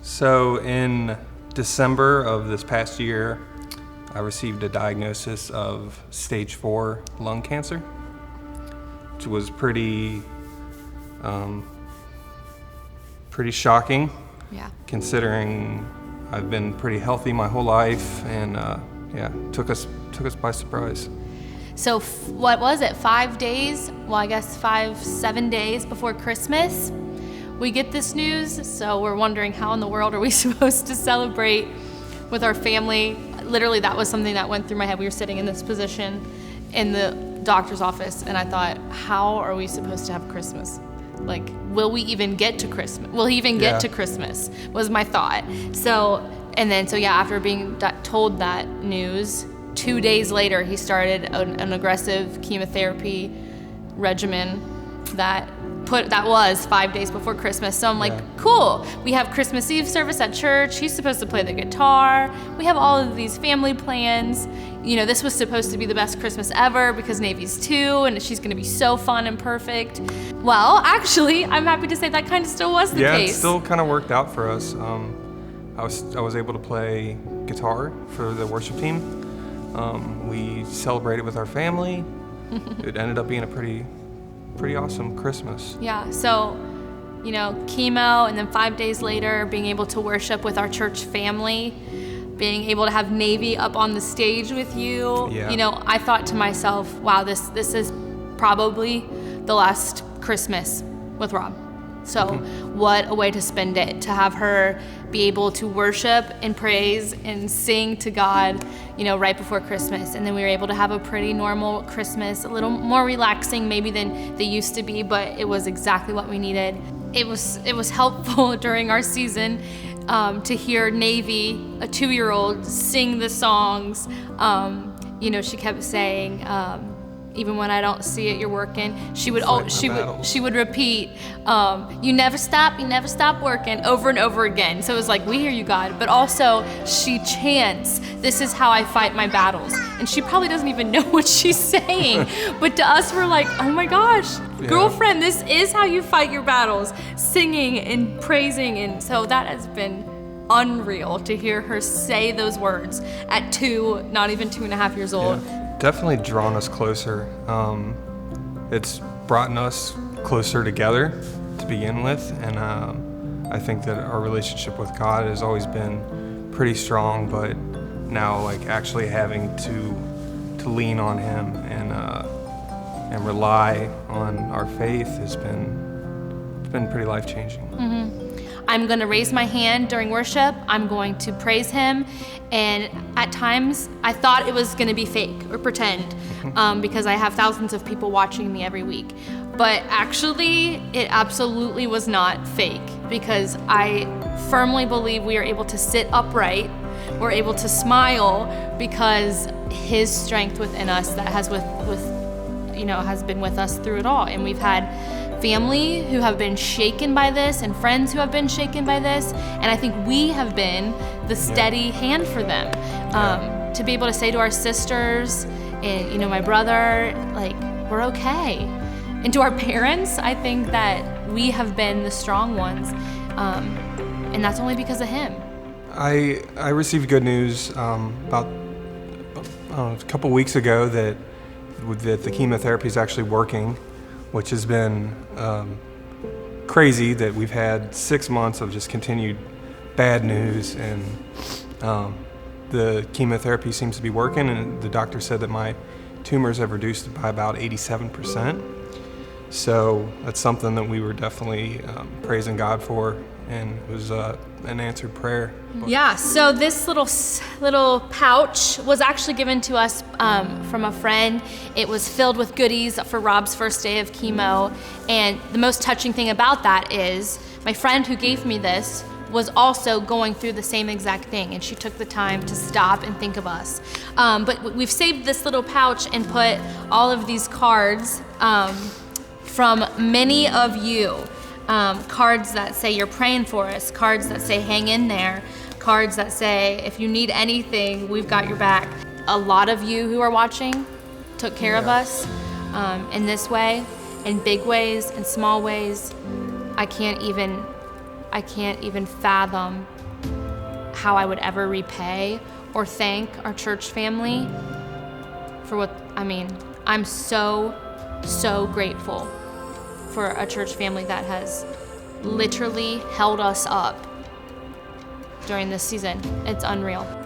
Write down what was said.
So in December of this past year, I received a diagnosis of stage 4 lung cancer, which was pretty shocking. Yeah. Considering I've been pretty healthy my whole life, and took us by surprise. So what was it, 5 days? Well, I guess 7 days before Christmas, we get this news. So we're wondering, how in the world are we supposed to celebrate with our family? Literally, that was something that went through my head. We were sitting in this position in the doctor's office, and I thought, how are we supposed to have Christmas? Like, will we even get to Christmas? Will he even get to Christmas? Was my thought. So after being told that news, 2 days later, he started an aggressive chemotherapy regimen that was 5 days before Christmas. So I'm like, cool. We have Christmas Eve service at church. He's supposed to play the guitar. We have all of these family plans. You know, this was supposed to be the best Christmas ever because Navy's 2 and she's going to be so fun and perfect. Well, actually, I'm happy to say that kind of still was the case. Yeah, it still kind of worked out for us. I was able to play guitar for the worship team. We celebrated with our family. It ended up being a pretty awesome Christmas. Yeah, so, chemo, and then 5 days later, being able to worship with our church family, being able to have Navy up on the stage with you. Yeah. I thought to myself, wow, this is probably the last Christmas with Rob. So what a way to spend it, to have her be able to worship and praise and sing to God, right before Christmas. And then we were able to have a pretty normal Christmas, a little more relaxing maybe than they used to be, but it was exactly what we needed. It was helpful during our season to hear Navy, a 2-year-old, sing the songs. She kept saying, even when I don't see it, you're working. She would repeat, you never stop working, over and over again. So it was like, we hear you, God. But also she chants, this is how I fight my battles. And she probably doesn't even know what she's saying. But to us, we're like, oh my gosh, girlfriend, this is how you fight your battles, singing and praising. And so that has been unreal to hear her say those words at 2, not even 2.5 years old. Yeah. Definitely drawn us closer. It's brought us closer together to begin with, and I think that our relationship with God has always been pretty strong, but now actually having to lean on Him and rely on our faith has been pretty life-changing. Mm-hmm. I'm going to raise my hand during worship. I'm going to praise Him. And at times, I thought it was going to be fake or pretend because I have thousands of people watching me every week. But actually, it absolutely was not fake, because I firmly believe we are able to sit upright. We're able to smile because His strength within us that has has been with us through it all. And we've had family who have been shaken by this and friends who have been shaken by this, and I think we have been the steady hand for them. To be able to say to our sisters and my brother, we're okay, and to our parents, I think that we have been the strong ones, and that's only because of Him. I received good news about a couple weeks ago that the chemotherapy is actually working, which has been crazy, that we've had 6 months of just continued bad news, and the chemotherapy seems to be working, and the doctor said that my tumors have reduced by about 87%. So that's something that we were definitely praising God for, and it was an answered prayer. Yeah, so this little pouch was actually given to us from a friend. It was filled with goodies for Rob's first day of chemo, and the most touching thing about that is my friend who gave me this was also going through the same exact thing, and she took the time to stop and think of us. But we've saved this little pouch and put all of these cards from many of you. Cards that say you're praying for us, cards that say hang in there, cards that say if you need anything, we've got your back. A lot of you who are watching took care of us in this way, in big ways, in small ways. I I can't even fathom how I would ever repay or thank our church family for what, I'm so grateful for a church family that has literally held us up during this season. It's unreal.